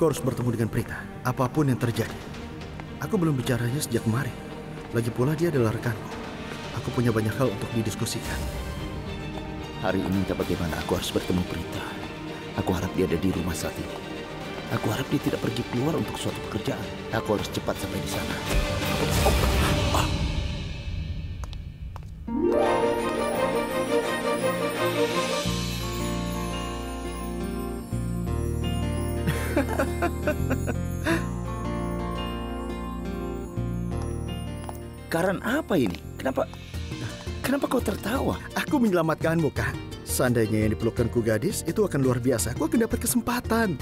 Aku harus bertemu dengan Prita, apapun yang terjadi. Aku belum bicaranya sejak kemarin. Lagi pula dia adalah rekanku. Aku punya banyak hal untuk didiskusikan. Hari ini entah bagaimana aku harus bertemu Prita. Aku harap dia ada di rumah saat ini. Aku harap dia tidak pergi keluar untuk suatu pekerjaan. Aku harus cepat sampai di sana. Karan apa ini? Kenapa kau tertawa? Aku menyelamatkanmu, Kak. Seandainya yang dipelukkanku gadis, itu akan luar biasa. Aku akan dapat kesempatan.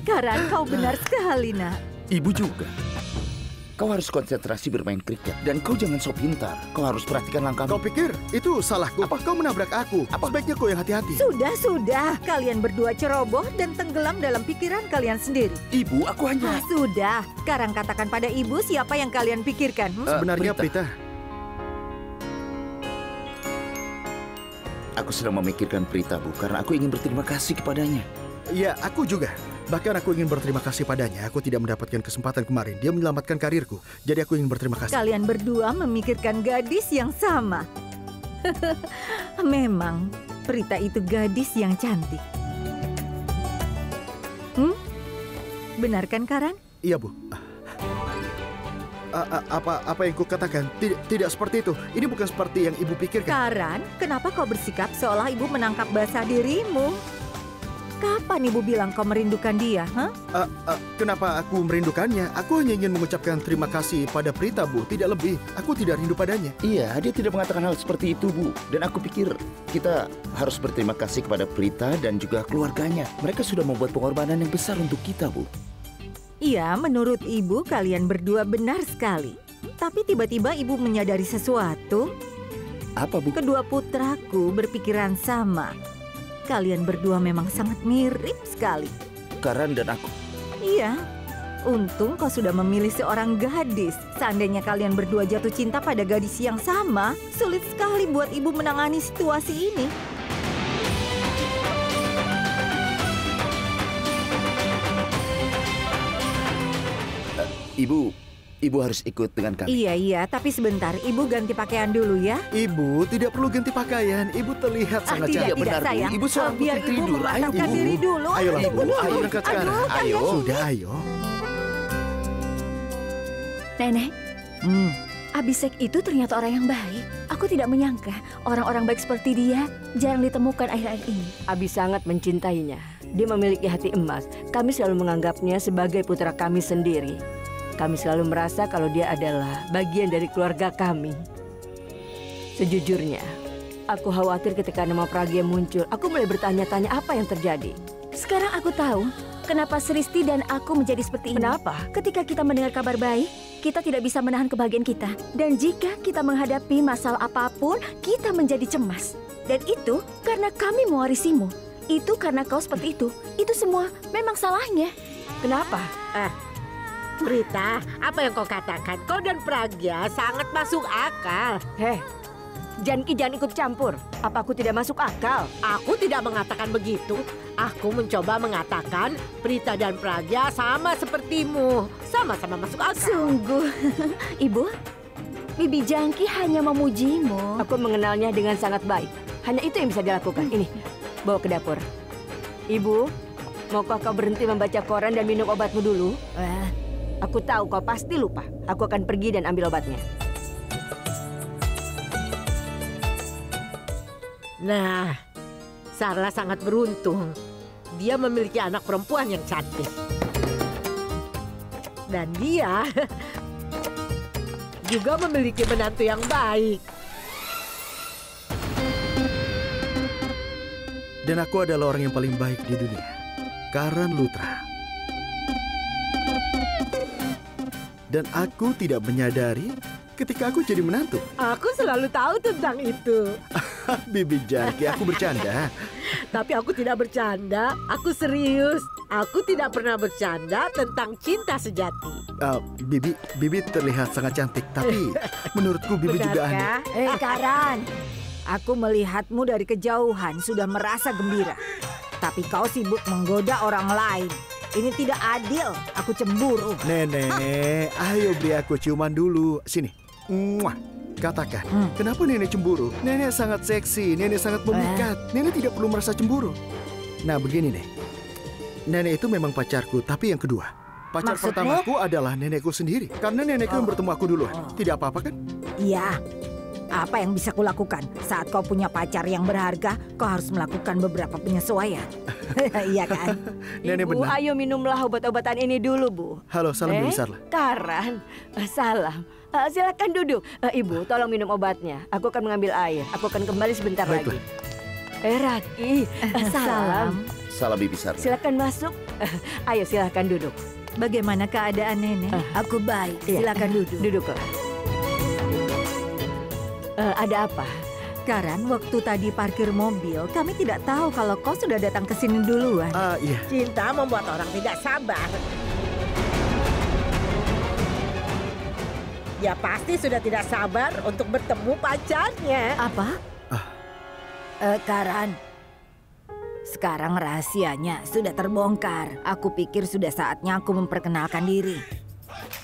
Karan, kau benar sekali, nak. Ibu juga. Kau harus konsentrasi bermain kriket. Dan kau jangan sok pintar. Kau harus perhatikan langkahmu. Kau pikir itu salahku? Apa? Kau menabrak aku. Sebaiknya kau yang hati-hati. Sudah. Kalian berdua ceroboh dan tenggelam dalam pikiran kalian sendiri. Ibu, aku hanya... Sudah. Sekarang katakan pada ibu siapa yang kalian pikirkan. Sebenarnya Prita. Aku sedang memikirkan Prita, Bu, karena aku ingin berterima kasih kepadanya. Ya, aku juga. Bahkan aku ingin berterima kasih padanya. Aku tidak mendapatkan kesempatan kemarin. Dia menyelamatkan karirku. Jadi aku ingin berterima kasih. Kalian berdua memikirkan gadis yang sama. Memang, Prita itu gadis yang cantik. Benar kan, Karan? Iya, Bu. Apa yang kukatakan? Tidak seperti itu. Ini bukan seperti yang ibu pikirkan. Karan, kenapa kau bersikap seolah ibu menangkap basah dirimu? Kapan ibu bilang kau merindukan dia, Kenapa aku merindukannya? Aku hanya ingin mengucapkan terima kasih pada Prita, Bu. Tidak lebih. Aku tidak rindu padanya. Iya, dia tidak mengatakan hal seperti itu, Bu. Dan aku pikir kita harus berterima kasih kepada Prita dan juga keluarganya. Mereka sudah membuat pengorbanan yang besar untuk kita, Bu. Iya, menurut ibu kalian berdua benar sekali. Tapi tiba-tiba ibu menyadari sesuatu. Apa, Bu? Kedua putraku berpikiran sama. Kalian berdua memang sangat mirip sekali. Karan dan aku. Iya, untung kau sudah memilih seorang gadis. Seandainya kalian berdua jatuh cinta pada gadis yang sama, sulit sekali buat ibu menangani situasi ini. Ibu harus ikut dengan kami. Iya, tapi sebentar. Ibu ganti pakaian dulu ya. Ibu tidak perlu ganti pakaian. Ibu terlihat sangat tidak, cantik. benar, Bu. sayang. Ibu seorang Biar putri ibu tidur. mematangkan Ayo, diri Ibu. dulu. Ayolah, Tunggu Bu. dulu. Ayo berangkat sekarang. Ayo. Ayo. Nenek, Abhishek itu ternyata orang yang baik. Aku tidak menyangka orang-orang baik seperti dia jarang ditemukan akhir-akhir ini. Abi sangat mencintainya. Dia memiliki hati emas. Kami selalu menganggapnya sebagai putra kami sendiri. Kami selalu merasa kalau dia adalah bagian dari keluarga kami. Sejujurnya, aku khawatir ketika nama Pragya muncul. Aku mulai bertanya-tanya apa yang terjadi. Sekarang aku tahu kenapa Sristi dan aku menjadi seperti ini. Kenapa? Ketika kita mendengar kabar baik, kita tidak bisa menahan kebahagiaan kita. Dan jika kita menghadapi masalah apapun, kita menjadi cemas. Dan itu karena kami mewarisimu. Itu karena kau seperti itu. Itu semua memang salahnya. Kenapa? Prita, apa yang kau katakan? Kau dan Pragya sangat masuk akal. Janki jangan ikut campur. Apa aku tidak masuk akal? Aku tidak mengatakan begitu. Aku mencoba mengatakan Prita dan Pragya sama sepertimu. Sama-sama masuk akal. Sungguh, Ibu, Bibi Janki hanya memujimu. Aku mengenalnya dengan sangat baik. Hanya itu yang bisa dilakukan. Ini, bawa ke dapur. Ibu, maukah kau berhenti membaca koran dan minum obatmu dulu? Aku tahu kau pasti lupa. Aku akan pergi dan ambil obatnya. Nah, Sarla sangat beruntung. Dia memiliki anak perempuan yang cantik. Dan dia juga memiliki menantu yang baik. Dan aku adalah orang yang paling baik di dunia. Karan Lutra. Dan aku tidak menyadari ketika aku jadi menantu. Aku selalu tahu tentang itu. Bibi Janki, aku bercanda. Tapi aku tidak bercanda, aku serius. Aku tidak pernah bercanda tentang cinta sejati. Bibi terlihat sangat cantik, tapi menurutku Bibi juga aneh. Karan, aku melihatmu dari kejauhan sudah merasa gembira. Tapi kau sibuk menggoda orang lain. ini tidak adil. Aku cemburu. Nenek, ayo beri aku ciuman dulu. Sini. Muah. Katakan, kenapa nenek cemburu? Nenek sangat seksi, nenek sangat memikat. Nenek tidak perlu merasa cemburu. Nah, begini nih. Nenek itu memang pacarku, tapi yang kedua. Pacar Maksudnya? pertamaku adalah nenekku sendiri. Karena nenekku yang bertemu aku duluan. Tidak apa-apa kan? Iya. Apa yang bisa kulakukan? Saat kau punya pacar yang berharga, kau harus melakukan beberapa penyesuaian. Iya kan? Nenek Ibu, benar. ayo minumlah obat-obatan ini dulu, Bu. Halo, salam Bu Sarla. Karan, salam. Silakan duduk. Ibu, tolong minum obatnya. Aku akan mengambil air. Aku akan kembali sebentar Baiklah. lagi. Raki, salam. Salam Bibi Sarla. Silakan masuk. Ayo silakan duduk. Bagaimana keadaan nenek? Aku baik. Iya. Silakan duduk. Duduklah. Ada apa? Karan, waktu tadi parkir mobil, kami tidak tahu kalau kau sudah datang ke sini duluan. Iya. Cinta membuat orang tidak sabar. Ya pasti sudah tidak sabar untuk bertemu pacarnya. Apa? Karan, sekarang rahasianya sudah terbongkar. Aku pikir sudah saatnya aku memperkenalkan diri.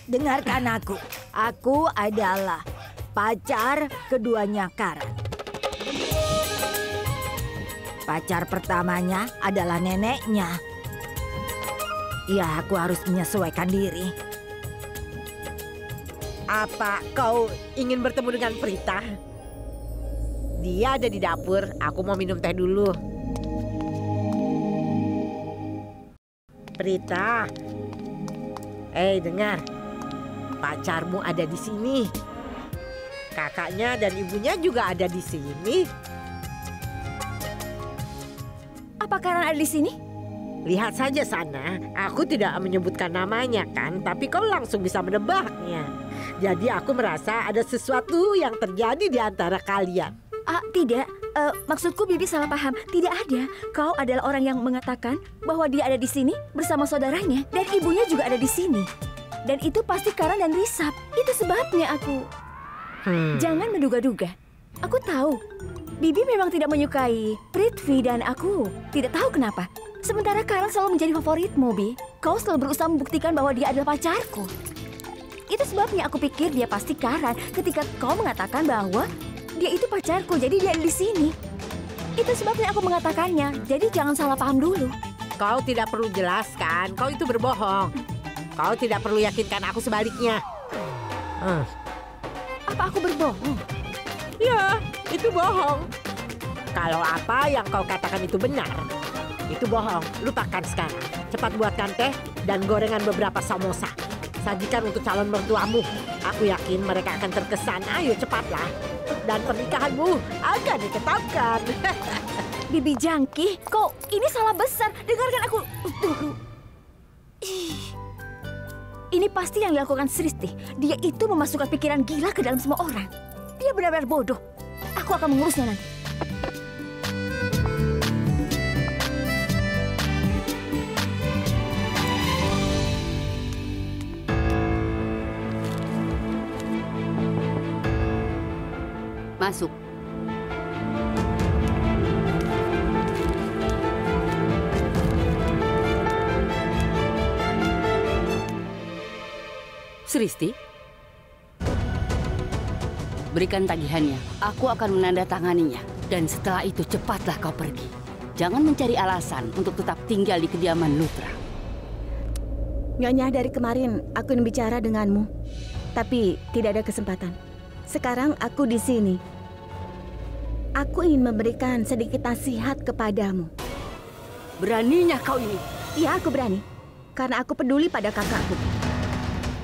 Dengarkan aku. Aku adalah pacar keduanya Karan. Pacar pertamanya adalah neneknya. Ya, aku harus menyesuaikan diri. Apa kau ingin bertemu dengan Prita? Dia ada di dapur. Aku mau minum teh dulu. Prita. Dengar. Pacarmu ada di sini. Kakaknya dan ibunya juga ada di sini. Apa Karan ada di sini? Lihat saja sana. Aku tidak menyebutkan namanya kan, tapi kau langsung bisa menebaknya. Jadi aku merasa ada sesuatu yang terjadi di antara kalian. Tidak. Maksudku Bibi salah paham. Tidak ada. Kau adalah orang yang mengatakan bahwa dia ada di sini bersama saudaranya dan ibunya juga ada di sini. Dan itu pasti Karan dan Risap. Itu sebabnya aku. Jangan menduga-duga. Aku tahu. Bibi memang tidak menyukai Prithvi dan aku tidak tahu kenapa. Sementara Karan selalu menjadi favoritmu, Bi. Kau selalu berusaha membuktikan bahwa dia adalah pacarku. Itu sebabnya aku pikir dia pasti Karan ketika kau mengatakan bahwa dia itu pacarku, jadi dia ada di sini. Itu sebabnya aku mengatakannya, jadi jangan salah paham dulu. Kau tidak perlu jelaskan, kau itu berbohong. Kau tidak perlu yakinkan aku sebaliknya. Apa aku berbohong? Ya, itu bohong. Kalau apa yang kau katakan itu benar, itu bohong. Lupakan sekarang. Cepat buatkan teh dan gorengan beberapa samosa. Sajikan untuk calon mertuamu. Aku yakin mereka akan terkesan. Ayo cepatlah. Dan pernikahanmu akan ditetapkan. Bibi Jangki, kau ini salah besar. Dengarkan aku dulu. Ini pasti yang dilakukan Sristi. Dia itu memasukkan pikiran gila ke dalam semua orang. Dia benar-benar bodoh. Aku akan mengurusnya nanti. Masuk. Sristi, berikan tagihannya. Aku akan menandatanganinya. Dan setelah itu cepatlah kau pergi. Jangan mencari alasan untuk tetap tinggal di kediaman Lutra. Nyonya, dari kemarin aku ingin bicara denganmu, tapi tidak ada kesempatan. Sekarang aku di sini. Aku ingin memberikan sedikit nasihat kepadamu. Beraninya kau ini? Iya, aku berani. Karena aku peduli pada kakakku.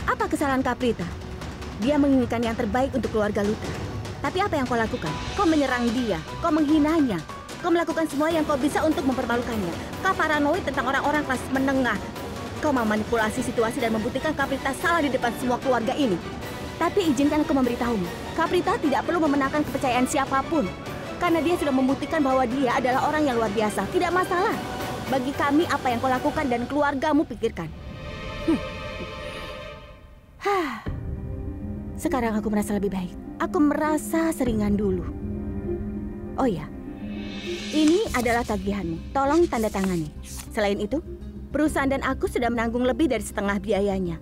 Apa kesalahan Kaprita? Dia menginginkan yang terbaik untuk keluarga Lutra. Tapi apa yang kau lakukan? Kau menyerang dia, kau menghinanya. Kau melakukan semua yang kau bisa untuk mempermalukannya. Kau paranoid tentang orang-orang kelas menengah. Kau memanipulasi situasi dan membuktikan Kaprita salah di depan semua keluarga ini. Tapi izinkan aku memberitahumu, Kaprita tidak perlu memenangkan kepercayaan siapapun. Karena dia sudah membuktikan bahwa dia adalah orang yang luar biasa. Tidak masalah. Bagi kami apa yang kau lakukan dan keluargamu pikirkan. Sekarang aku merasa lebih baik. Aku merasa seringan dulu. Oh ya, ini adalah tagihanmu. Tolong tanda tangani. Selain itu, Perusahaan dan aku sudah menanggung lebih dari setengah biayanya.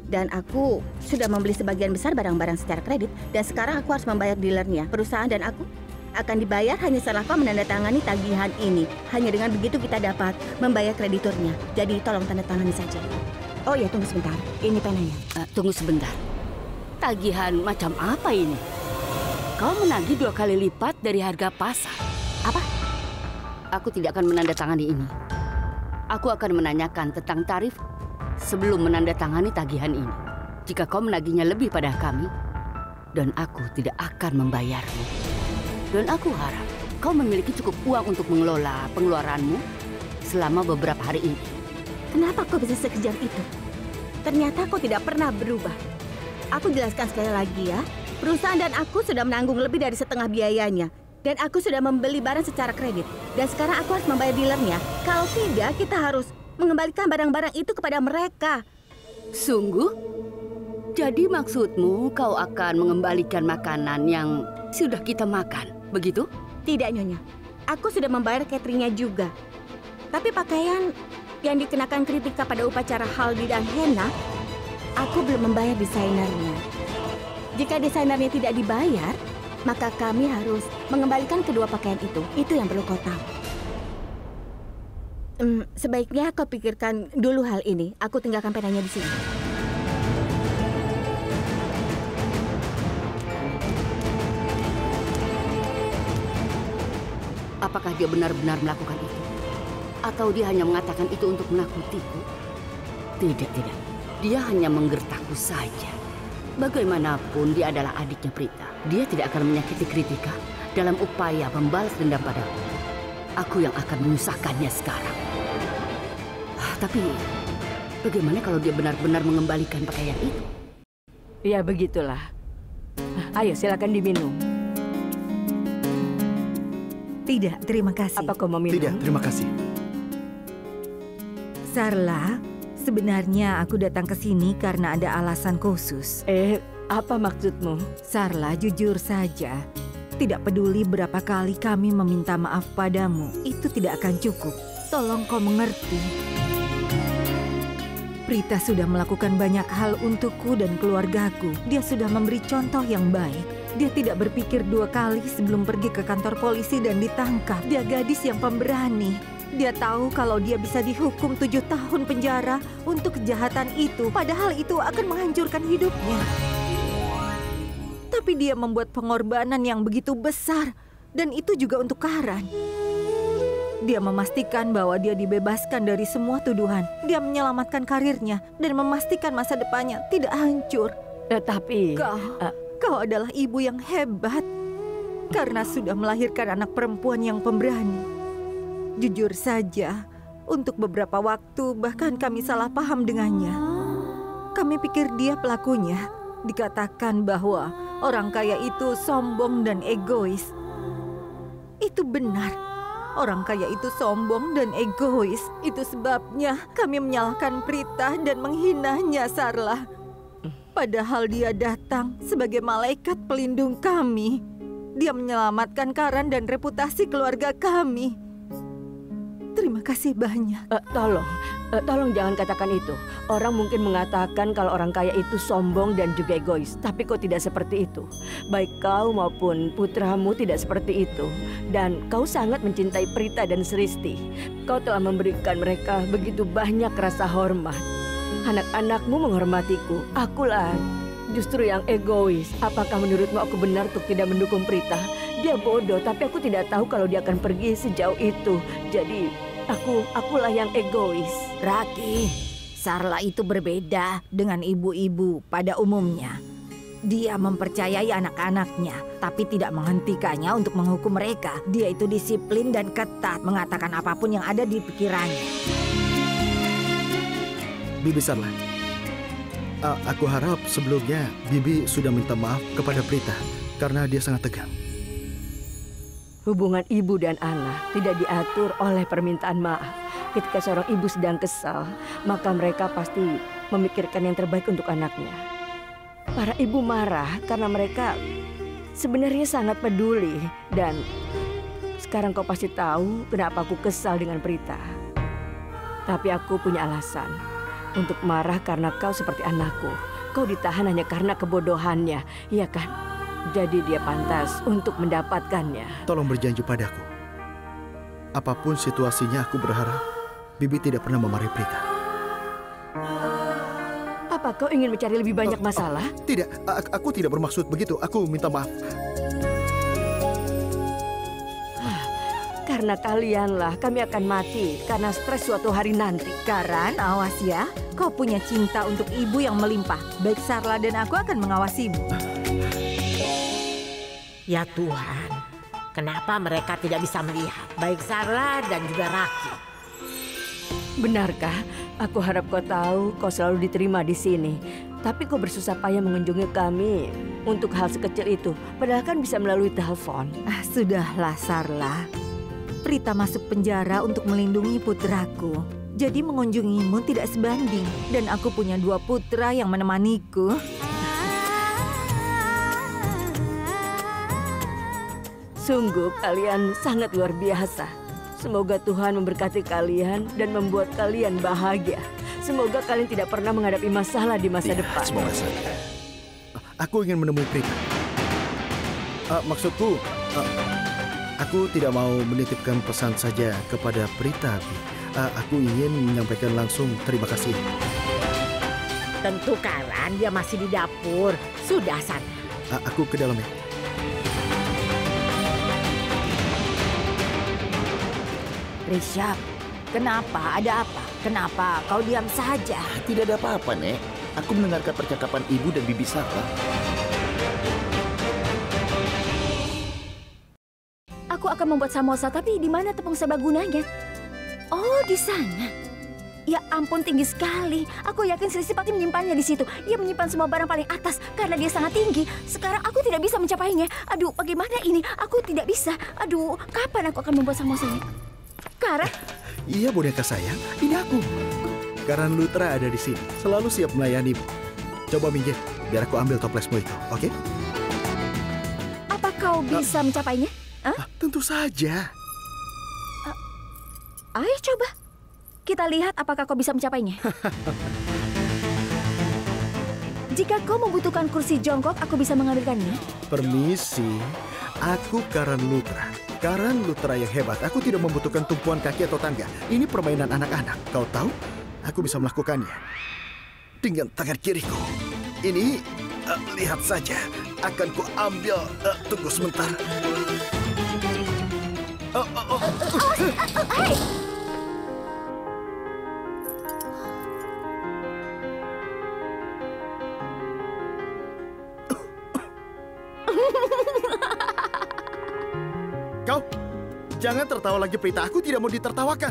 Dan aku sudah membeli sebagian besar barang-barang secara kredit. Dan sekarang aku harus membayar dealernya. Perusahaan dan aku akan dibayar hanya setelah kau menandatangani tagihan ini. Hanya dengan begitu kita dapat membayar krediturnya. Jadi tolong tanda tangani saja. Oh ya, tunggu sebentar. Ini penanya. Tunggu sebentar. Tagihan macam apa ini? Kau menagih 2 kali lipat dari harga pasar. Apa? Aku tidak akan menandatangani ini. Aku akan menanyakan tentang tarif sebelum menandatangani tagihan ini. Jika kau menagihnya lebih pada kami, dan aku tidak akan membayarmu. Dan aku harap kau memiliki cukup uang untuk mengelola pengeluaranmu selama beberapa hari ini. Kenapa kau bisa sekejam itu? Ternyata kau tidak pernah berubah. Aku jelaskan sekali lagi ya. Perusahaan dan aku sudah menanggung lebih dari setengah biayanya. Dan aku sudah membeli barang secara kredit. Dan sekarang aku harus membayar dealernya. Kalau tidak, kita harus mengembalikan barang-barang itu kepada mereka. Sungguh? Jadi maksudmu kau akan mengembalikan makanan yang sudah kita makan, begitu? Tidak, Nyonya. Aku sudah membayar cateringnya juga. Tapi pakaian yang dikenakan Kritika pada upacara haldi dan henna, aku belum membayar desainernya. Jika desainernya tidak dibayar, maka kami harus mengembalikan kedua pakaian itu. Itu yang perlu kau tahu. Sebaiknya kau pikirkan dulu hal ini. Aku tinggalkan penanya di sini. Apakah dia benar-benar melakukan itu? Atau dia hanya mengatakan itu untuk menakutiku? Tidak. Dia hanya menggertakku saja. Bagaimanapun dia adalah adiknya Prita. Dia tidak akan menyakiti Kritika dalam upaya membalas dendam padaku. Aku yang akan menyusahkannya sekarang. Tapi bagaimana kalau dia benar-benar mengembalikan pakaian itu? Ya begitulah. Ayo silakan diminum. Tidak, terima kasih. Apa kau mau minum? Tidak, terima kasih. Sarla, sebenarnya aku datang ke sini karena ada alasan khusus. Apa maksudmu? Sarla, jujur saja. Tidak peduli berapa kali kami meminta maaf padamu, itu tidak akan cukup. Tolong kau mengerti. Prita sudah melakukan banyak hal untukku dan keluargaku. Dia sudah memberi contoh yang baik. Dia tidak berpikir 2 kali sebelum pergi ke kantor polisi dan ditangkap. Dia gadis yang pemberani. Dia tahu kalau dia bisa dihukum 7 tahun penjara untuk kejahatan itu. Padahal itu akan menghancurkan hidupnya. Tapi dia membuat pengorbanan yang begitu besar. Dan itu juga untuk Karan. Dia memastikan bahwa dia dibebaskan dari semua tuduhan. Dia menyelamatkan karirnya dan memastikan masa depannya tidak hancur. Tapi Kau adalah ibu yang hebat karena sudah melahirkan anak perempuan yang pemberani. Jujur saja, untuk beberapa waktu bahkan kami salah paham dengannya. Kami pikir dia pelakunya. Dikatakan bahwa orang kaya itu sombong dan egois. Itu benar. Orang kaya itu sombong dan egois. Itu sebabnya kami menyalahkan Prita dan menghinanya, Sarla. Padahal dia datang sebagai malaikat pelindung kami. Dia menyelamatkan Karan dan reputasi keluarga kami. Terima kasih banyak. Tolong jangan katakan itu. Orang mungkin mengatakan kalau orang kaya itu sombong dan juga egois. Tapi kau tidak seperti itu. Baik kau maupun putramu tidak seperti itu. Dan kau sangat mencintai Prita dan Sristi. Kau telah memberikan mereka begitu banyak rasa hormat. Anak-anakmu menghormatiku. Akulah justru yang egois. Apakah menurutmu aku benar untuk tidak mendukung Prita? Dia bodoh, tapi aku tidak tahu kalau dia akan pergi sejauh itu. Jadi, akulah yang egois. Raki, Sarla itu berbeda dengan ibu-ibu pada umumnya. Dia mempercayai anak-anaknya, tapi tidak menghentikannya untuk menghukum mereka. Dia itu disiplin dan ketat, mengatakan apapun yang ada di pikirannya. Bibi Sarla, aku harap sebelumnya Bibi sudah minta maaf kepada Prita karena dia sangat tegang. Hubungan ibu dan anak tidak diatur oleh permintaan maaf. Ketika seorang ibu sedang kesal, maka mereka pasti memikirkan yang terbaik untuk anaknya. Para ibu marah karena mereka sebenarnya sangat peduli. Dan sekarang kau pasti tahu kenapa aku kesal dengan Prita. Tapi aku punya alasan untuk marah karena kau seperti anakku. Kau ditahan hanya karena kebodohannya, iya kan? Jadi dia pantas untuk mendapatkannya. Tolong berjanji padaku. Apapun situasinya, aku berharap Bibi tidak pernah memarahi Prita. Apa kau ingin mencari lebih banyak masalah? Tidak, aku tidak bermaksud begitu. Aku minta maaf. Karena kalianlah kami akan mati karena stres suatu hari nanti. Karan, awas ya. Kau punya cinta untuk ibu yang melimpah. Baik Sarla dan aku akan mengawasimu. Ya Tuhan, kenapa mereka tidak bisa melihat? Baik Sarla dan juga Raki. Benarkah? Aku harap kau tahu kau selalu diterima di sini. Tapi kau bersusah payah mengunjungi kami untuk hal sekecil itu. Padahal kan bisa melalui telepon. Sudahlah Sarla. Prita masuk penjara untuk melindungi putraku. Jadi mengunjungimu tidak sebanding. Dan aku punya 2 putra yang menemaniku. Sungguh kalian sangat luar biasa. Semoga Tuhan memberkati kalian dan membuat kalian bahagia. Semoga kalian tidak pernah menghadapi masalah di masa depan. Semoga saja. Aku ingin menemui Prita. Maksudku, aku tidak mau menitipkan pesan saja kepada Prita. Aku ingin menyampaikan langsung terima kasih. Tentu Karan, dia masih di dapur. Sudah sana. Aku ke dalam ya. Rishabh, kenapa? Ada apa? Kenapa kau diam saja? Tidak ada apa-apa, Nek. Aku mendengarkan percakapan Ibu dan Bibi Sarla. Aku akan membuat samosa, tapi di mana tepung serbaguna-nya? Oh, di sana. Ya ampun, tinggi sekali. Aku yakin Sri Sipati menyimpannya di situ. Ia menyimpan semua barang paling atas karena dia sangat tinggi. Sekarang aku tidak bisa mencapainya. Aduh, bagaimana ini? Aku tidak bisa. Aduh, kapan aku akan membuat samosanya? Karan? Iya boneka sayang, ini aku. Karan Lutra ada di sini, selalu siap melayanimu. Coba minggir, biar aku ambil toplesmu itu, oke? Apa kau bisa mencapainya? Tentu saja. Ayo coba. Kita lihat apakah kau bisa mencapainya. Jika kau membutuhkan kursi jongkok, aku bisa mengambilkannya. Permisi, aku Karan Lutra. Karan Lutra yang hebat. Aku tidak membutuhkan tumpuan kaki atau tangga. Ini permainan anak-anak. Kau tahu? Aku bisa melakukannya dengan tangan kiriku. Ini, lihat saja. Akan ku ambil. Tunggu sebentar. Hei! Kau, jangan tertawa lagi Prita. Aku tidak mau ditertawakan.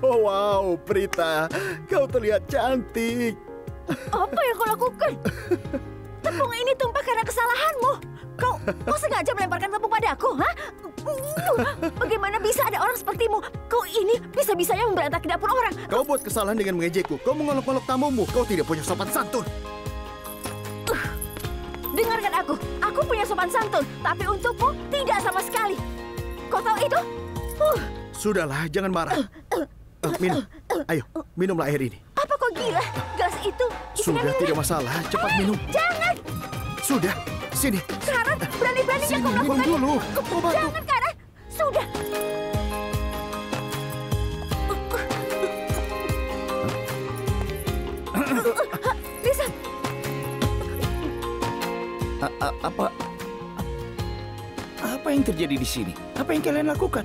Oh, wow, Prita. Kau terlihat cantik. Apa yang kau lakukan? Tepung ini tumpah karena kesalahanmu. Kau sengaja melemparkan tepung padaku, ha? Bagaimana bisa ada orang sepertimu? Kau ini bisa-bisanya memberontak ke dapur orang. Kau buat kesalahan dengan mengejekku. Kau mengolok-olok tamumu. Kau tidak punya sopan santun. Dengarkan aku. Aku punya sopan santun. Tapi untukmu, tidak sama sekali. Kau tahu itu? Sudahlah, jangan marah. Minum. Ayo, minumlah air ini. Apa kau gila? Gelas itu isinya Sudah, minyak. tidak masalah. Cepat minum. Jangan! Sudah, sini. Karan, berani-beraninya Sini, kau minum melakukan dulu. itu. Obatku. Jangan, Karan. Sudah. Lisa, Apa yang terjadi di sini? Apa yang kalian lakukan?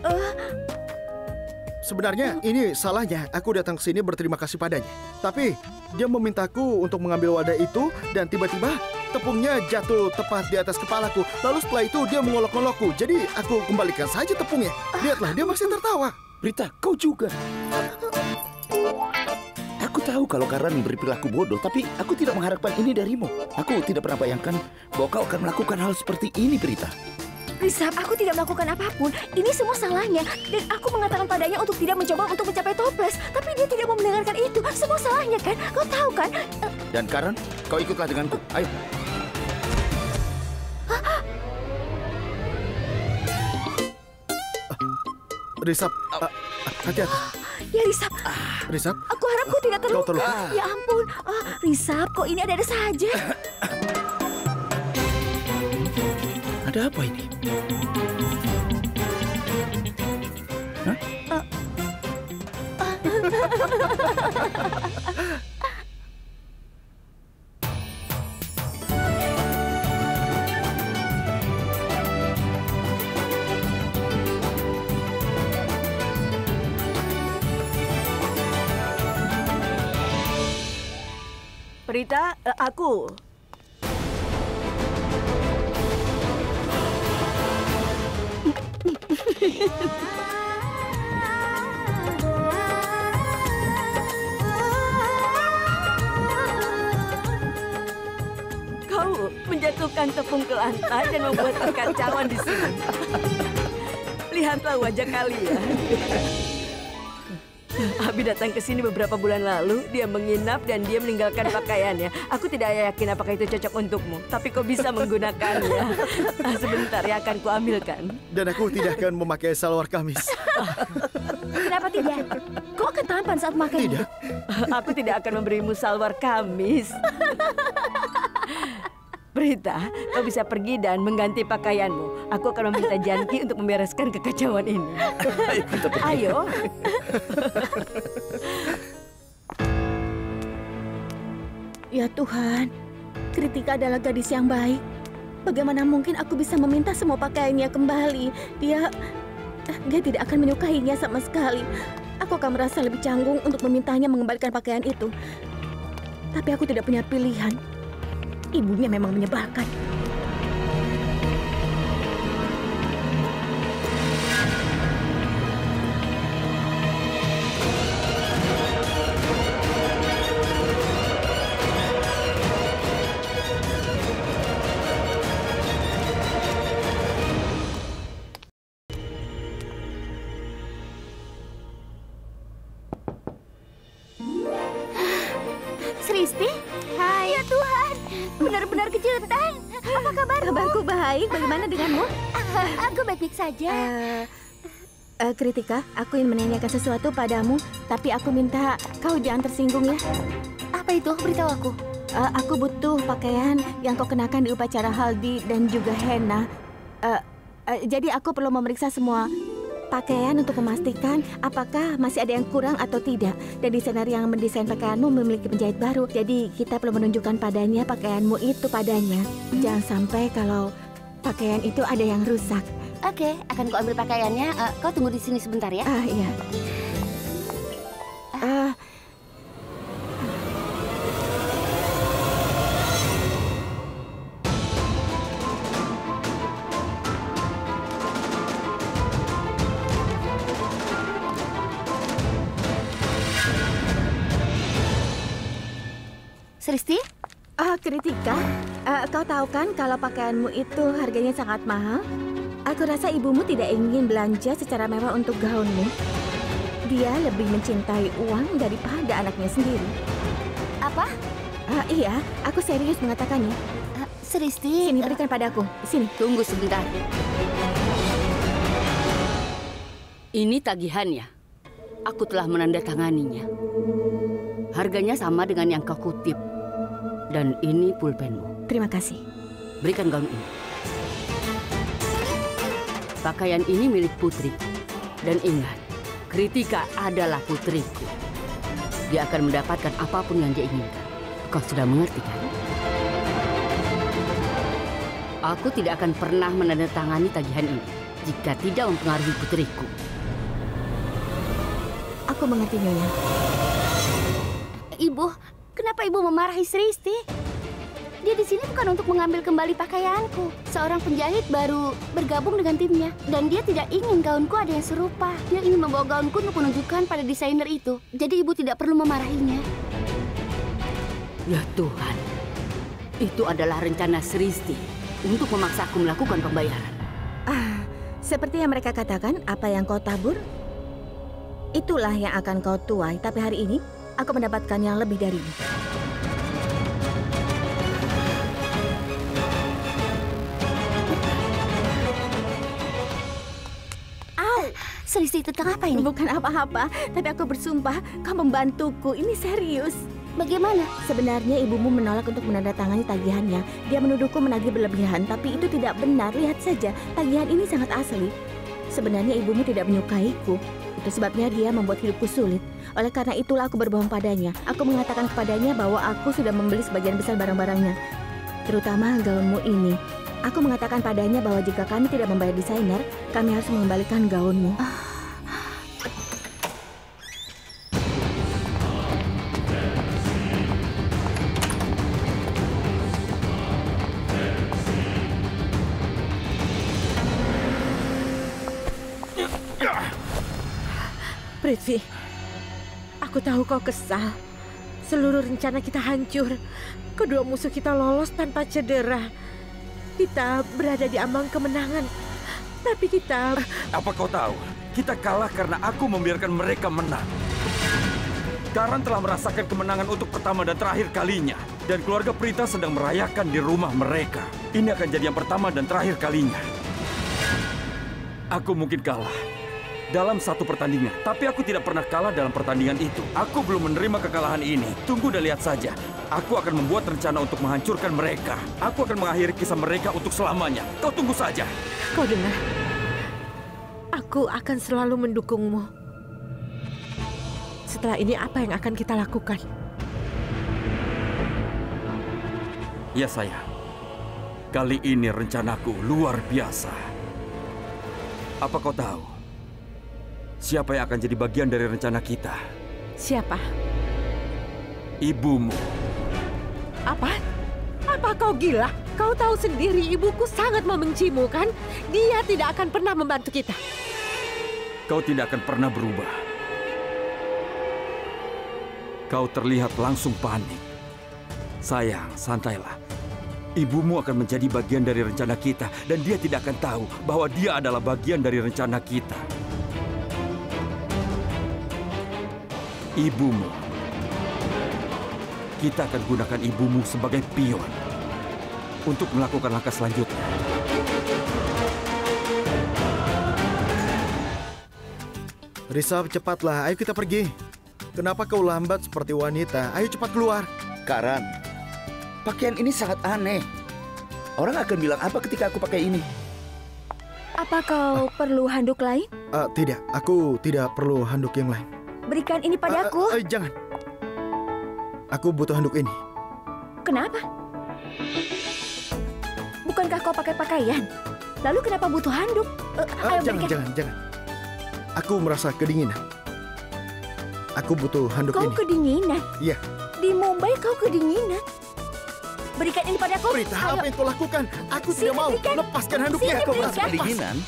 Sebenarnya ini salahnya. Aku datang ke sini berterima kasih padanya. Tapi dia memintaku untuk mengambil wadah itu dan tiba-tiba tepungnya jatuh tepat di atas kepalaku. Lalu setelah itu dia mengolok-olokku. Jadi aku kembalikan saja tepungnya. Lihatlah, dia masih tertawa. Prita, kau juga. Aku tahu kalau Karan berperilaku bodoh, tapi aku tidak mengharapkan ini darimu. Aku tidak pernah bayangkan bahwa kau akan melakukan hal seperti ini, Prita. Risab, aku tidak melakukan apapun. Ini semua salahnya. Dan aku mengatakan padanya untuk tidak mencoba untuk mencapai toples. Tapi dia tidak mau mendengarkan itu. Semua salahnya kan? Kau tahu kan? Dan Karen, kau ikutlah denganku. Ayo. Risab, hati-hati. Ya Risab, Risab, aku harap kau tidak terluka. Kau terluka. Ya ampun, Risab, kok ini ada-ada saja? Ada apa ini? Hah? Prita, aku. Kau menjatuhkan tepung ke lantai dan membuat kekacauan di sini. Lihatlah wajah kalian. Abi datang ke sini beberapa bulan lalu. Dia menginap dan dia meninggalkan pakaiannya. Aku tidak yakin apakah itu cocok untukmu, tapi kau bisa menggunakannya. Sebentar ya, akan kuambilkan. Dan aku tidak akan memakai salwar kamis. Kenapa tidak? Kau akan tampan saat memakainya. Tidak. Aku tidak akan memberimu salwar kamis. Prita, kau bisa pergi dan mengganti pakaianmu. Aku akan meminta Janki untuk membereskan kekacauan ini. Ayo. Ya Tuhan, Kritika adalah gadis yang baik. Bagaimana mungkin aku bisa meminta semua pakaiannya kembali? Dia tidak akan menyukainya sama sekali. Aku akan merasa lebih canggung untuk memintanya mengembalikan pakaian itu. Tapi aku tidak punya pilihan. Ibunya memang menyebalkan. Sristi? Hai. Ya Tuhan, benar-benar kejutan. Apa kabarmu? Kabarku baik. Bagaimana denganmu? Aku baik-baik saja. Kritika, aku ingin menanyakan sesuatu padamu, tapi aku minta kau jangan tersinggung ya. Apa itu? Beritahu aku. Aku butuh pakaian yang kau kenakan di upacara haldi dan juga henna. Jadi aku perlu memeriksa semua pakaian untuk memastikan apakah masih ada yang kurang atau tidak. Dan desainer yang mendesain pakaianmu memiliki penjahit baru. Jadi kita perlu menunjukkan padanya pakaianmu itu padanya. Jangan sampai kalau pakaian itu ada yang rusak. Oke, akan ku ambil pakaiannya. Kau tunggu di sini sebentar ya. Iya. Sristi? Kritika, kau tahu kan kalau pakaianmu itu harganya sangat mahal? Aku rasa ibumu tidak ingin belanja secara mewah untuk gaunmu. Dia lebih mencintai uang daripada anaknya sendiri. Apa? Iya, aku serius mengatakannya. Sristi, Sini, berikan padaku. Sini. Tunggu sebentar. Ini tagihannya. Aku telah menandatanganinya. Harganya sama dengan yang kau kutip. Dan ini pulpenmu. Terima kasih. Berikan gaun ini. Pakaian ini milik putriku. Dan ingat, Kritika adalah putriku. Dia akan mendapatkan apapun yang dia inginkan. Kau sudah mengerti kan? Aku tidak akan pernah menandatangani tagihan ini jika tidak mempengaruhi putriku. Aku mengerti, Nyonya. Ibu, kenapa ibu memarahi Sristi? Dia di sini bukan untuk mengambil kembali pakaianku. Seorang penjahit baru bergabung dengan timnya. Dan dia tidak ingin gaunku ada yang serupa. Dia ingin membawa gaunku untuk menunjukkan pada desainer itu. Jadi ibu tidak perlu memarahinya. Ya Tuhan, itu adalah rencana Sristi untuk memaksaku melakukan pembayaran. Seperti yang mereka katakan, apa yang kau tabur, itulah yang akan kau tuai. Tapi hari ini, aku mendapatkan yang lebih darinya. Selisih tentang apa ini? Bukan apa-apa, tapi aku bersumpah kau membantuku. Ini serius. Bagaimana? Sebenarnya ibumu menolak untuk menandatangani tagihannya. Dia menuduhku menagih berlebihan, tapi itu tidak benar. Lihat saja, tagihan ini sangat asli. Sebenarnya ibumu tidak menyukaiku. Itu sebabnya dia membuat hidupku sulit. Oleh karena itulah aku berbohong padanya. Aku mengatakan kepadanya bahwa aku sudah membeli sebagian besar barang-barangnya, terutama gaunmu ini. Aku mengatakan padanya bahwa jika kami tidak membayar desainer, kami harus mengembalikan gaunmu. Prithvi, aku tahu kau kesal. Seluruh rencana kita hancur. Kedua musuh kita lolos tanpa cedera. Kita berada di ambang kemenangan. Tapi kita... Apa kau tahu? Kita kalah karena aku membiarkan mereka menang. Karan telah merasakan kemenangan untuk pertama dan terakhir kalinya. Dan keluarga Prita sedang merayakan di rumah mereka. Ini akan jadi yang pertama dan terakhir kalinya. Aku mungkin kalah dalam satu pertandingan, tapi aku tidak pernah kalah dalam pertandingan itu. Aku belum menerima kekalahan ini. Tunggu dan lihat saja. Aku akan membuat rencana untuk menghancurkan mereka. Aku akan mengakhiri kisah mereka untuk selamanya. Kau tunggu saja. Kau dengar? Aku akan selalu mendukungmu. Setelah ini apa yang akan kita lakukan? Ya sayang, kali ini rencanaku luar biasa. Apa kau tahu siapa yang akan jadi bagian dari rencana kita? Siapa? Ibumu. Apa? Apa kau gila? Kau tahu sendiri ibuku sangat membencimu, kan? Dia tidak akan pernah membantu kita. Kau tidak akan pernah berubah. Kau terlihat langsung panik. Sayang, santailah. Ibumu akan menjadi bagian dari rencana kita dan dia tidak akan tahu bahwa dia adalah bagian dari rencana kita. Ibumu. Kita akan gunakan ibumu sebagai pion untuk melakukan langkah selanjutnya. Risab, cepatlah. Ayo kita pergi. Kenapa kau lambat seperti wanita? Ayo cepat keluar. Karan, pakaian ini sangat aneh. Orang akan bilang apa ketika aku pakai ini? Apa kau perlu handuk lain? Tidak, aku tidak perlu handuk yang lain. Berikan ini padaku. Jangan. Aku butuh handuk ini. Kenapa? Bukankah kau pakai pakaian? Lalu kenapa butuh handuk? Ayo berikan. Jangan. Aku merasa kedinginan. Aku butuh handuk ini. Kau kedinginan? Iya. Di Mumbai kau kedinginan? Berikan ini padaku. Prita, apa yang kau lakukan? Aku tidak mau. Lepaskan handuknya. Kau merasa kedinginan?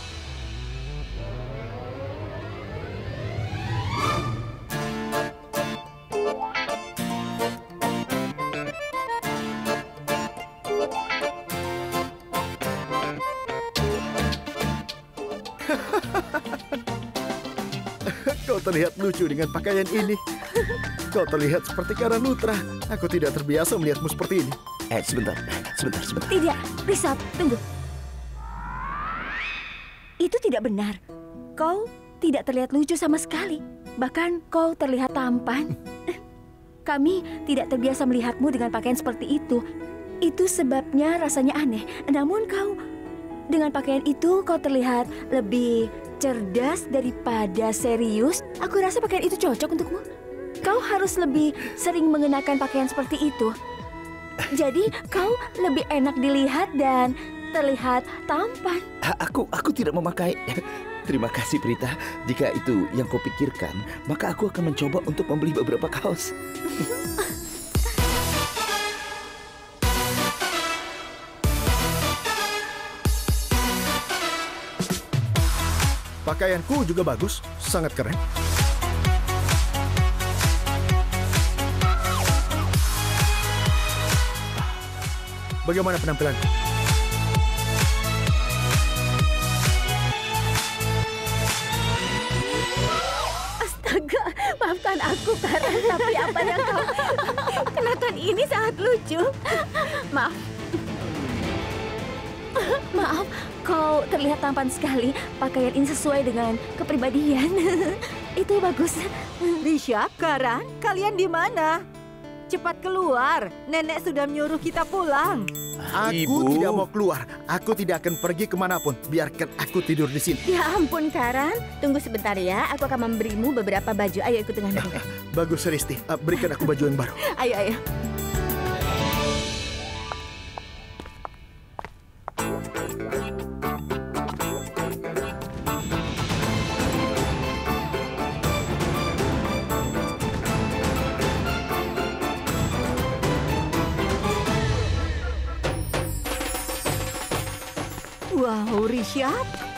Kau terlihat lucu dengan pakaian ini. Kau terlihat seperti Karan Lutra. Aku tidak terbiasa melihatmu seperti ini. Sebentar. Tidak, Risab, tunggu. Itu tidak benar. Kau tidak terlihat lucu sama sekali. Bahkan kau terlihat tampan. Kami tidak terbiasa melihatmu dengan pakaian seperti itu. Itu sebabnya rasanya aneh. Namun kau, dengan pakaian itu kau terlihat lebih cerdas daripada serius. Aku rasa pakaian itu cocok untukmu. Kau harus lebih sering mengenakan pakaian seperti itu. Jadi kau lebih enak dilihat dan terlihat tampan. Aku tidak memakai. Terima kasih Prita. Jika itu yang kau pikirkan, maka aku akan mencoba untuk membeli beberapa kaos. Pakaianku juga bagus, sangat keren. Bagaimana penampilanku? aku, Karan. Tapi apa yang kau kenakan ini sangat lucu. Maaf. Maaf, kau terlihat tampan sekali. Pakaian ini sesuai dengan kepribadian. Itu bagus. Risha, Karan, kalian di mana? Cepat keluar, nenek sudah menyuruh kita pulang. Aku tidak mau keluar. Aku tidak akan pergi kemanapun. Biarkan aku tidur di sini. Ya ampun, Karan. Tunggu sebentar ya. Aku akan memberimu beberapa baju. Ayo ikut denganku. Bagus, Risti. Berikan aku baju yang baru. Ayo, ayo. Wow, Risha,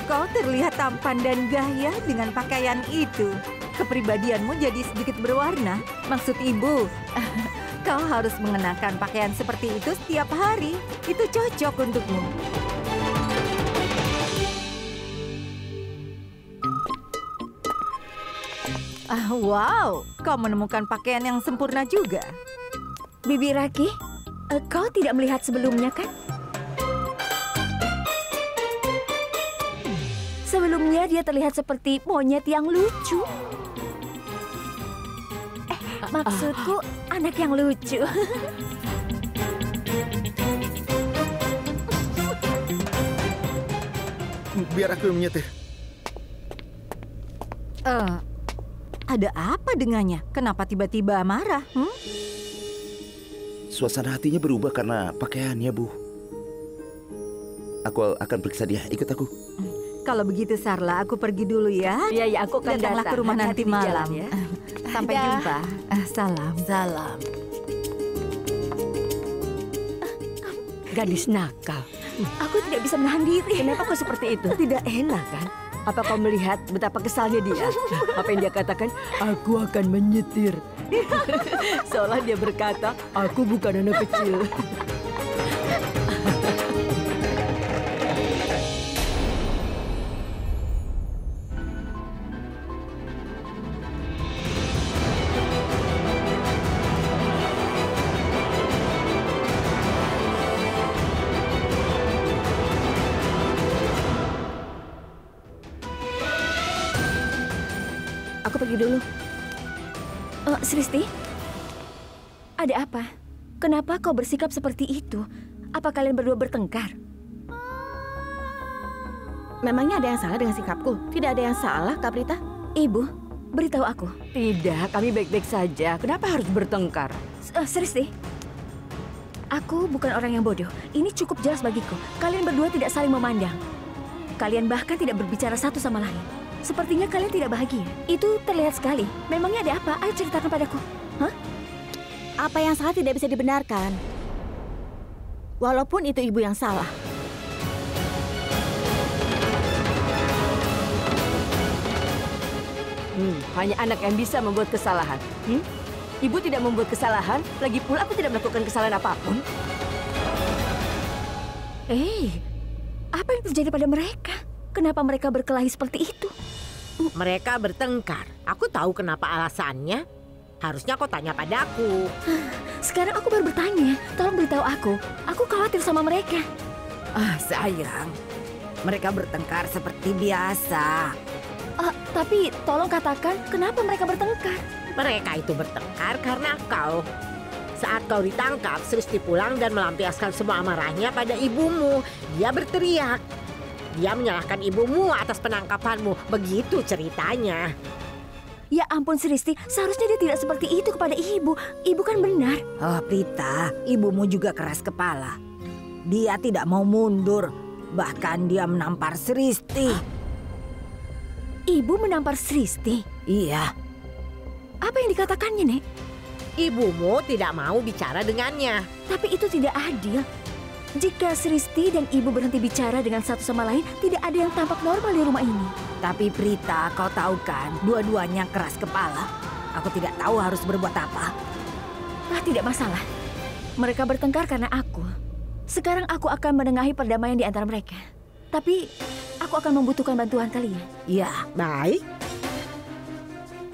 kau terlihat tampan dan gaya dengan pakaian itu. Kepribadianmu jadi sedikit berwarna. Maksud ibu, kau harus mengenakan pakaian seperti itu setiap hari. Itu cocok untukmu. Wow, kau menemukan pakaian yang sempurna juga. Bibi Raki, kau tidak melihat sebelumnya kan? Sebelumnya dia terlihat seperti monyet yang lucu. Maksudku anak yang lucu. Biar aku yang menyetir. Ada apa dengannya? Kenapa tiba-tiba marah? Suasana hatinya berubah karena pakaiannya, Bu. Aku akan periksa dia. Ikut aku. Kalau begitu, Sarla, aku pergi dulu ya. Iya, aku akan datanglah datang. ke rumah nanti Hati-hati di malam. jalan ya. Sampai jumpa. Salam. Salam. Gadis nakal. Aku tidak bisa menahan diri. Kenapa kau seperti itu? Tidak enak kan? Apa kau melihat betapa kesalnya dia? Apa yang dia katakan? Aku akan menyetir. Seolah dia berkata, aku bukan anak kecil. Aku pergi dulu. Sristi, ada apa? Kenapa kau bersikap seperti itu? Apa kalian berdua bertengkar? Memangnya ada yang salah dengan sikapku? Tidak ada yang salah, Kaprita. Ibu, beritahu aku. Tidak, kami baik-baik saja. Kenapa harus bertengkar? Sristi, aku bukan orang yang bodoh. Ini cukup jelas bagiku. Kalian berdua tidak saling memandang. Kalian bahkan tidak berbicara satu sama lain. Sepertinya kalian tidak bahagia. Itu terlihat sekali. Memangnya ada apa? Ayo ceritakan padaku. Hah? Apa yang salah tidak bisa dibenarkan. Walaupun itu ibu yang salah. Hanya anak yang bisa membuat kesalahan. Ibu tidak membuat kesalahan, lagi pula aku tidak melakukan kesalahan apapun. Apa yang terjadi pada mereka? Kenapa mereka berkelahi seperti itu? Mereka bertengkar. Aku tahu kenapa alasannya. Harusnya kau tanya padaku. Sekarang aku baru bertanya. Tolong beritahu aku. Aku khawatir sama mereka. Sayang, mereka bertengkar seperti biasa. Tapi tolong katakan kenapa mereka bertengkar. Mereka itu bertengkar karena kau. Saat kau ditangkap, Sristi pulang dan melampiaskan semua amarahnya pada ibumu. Dia berteriak. Dia menyalahkan ibumu atas penangkapanmu. Begitu ceritanya. Ya ampun Sristi, seharusnya dia tidak seperti itu kepada ibu. Ibu kan benar. Prita, ibumu juga keras kepala. Dia tidak mau mundur. Bahkan dia menampar Sristi. Ibu menampar Sristi? Iya. Apa yang dikatakannya, Nek? Ibumu tidak mau bicara dengannya. Tapi itu tidak adil. Jika Sristi dan ibu berhenti bicara dengan satu sama lain, tidak ada yang tampak normal di rumah ini. Tapi Prita, kau tahu kan, dua-duanya keras kepala. Aku tidak tahu harus berbuat apa. Tidak masalah. Mereka bertengkar karena aku. Sekarang aku akan menengahi perdamaian di antara mereka. Tapi aku akan membutuhkan bantuan kalian. Ya, baik.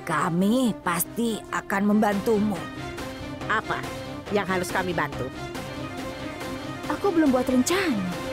Kami pasti akan membantumu. Apa yang harus kami bantu? Aku belum buat rencana.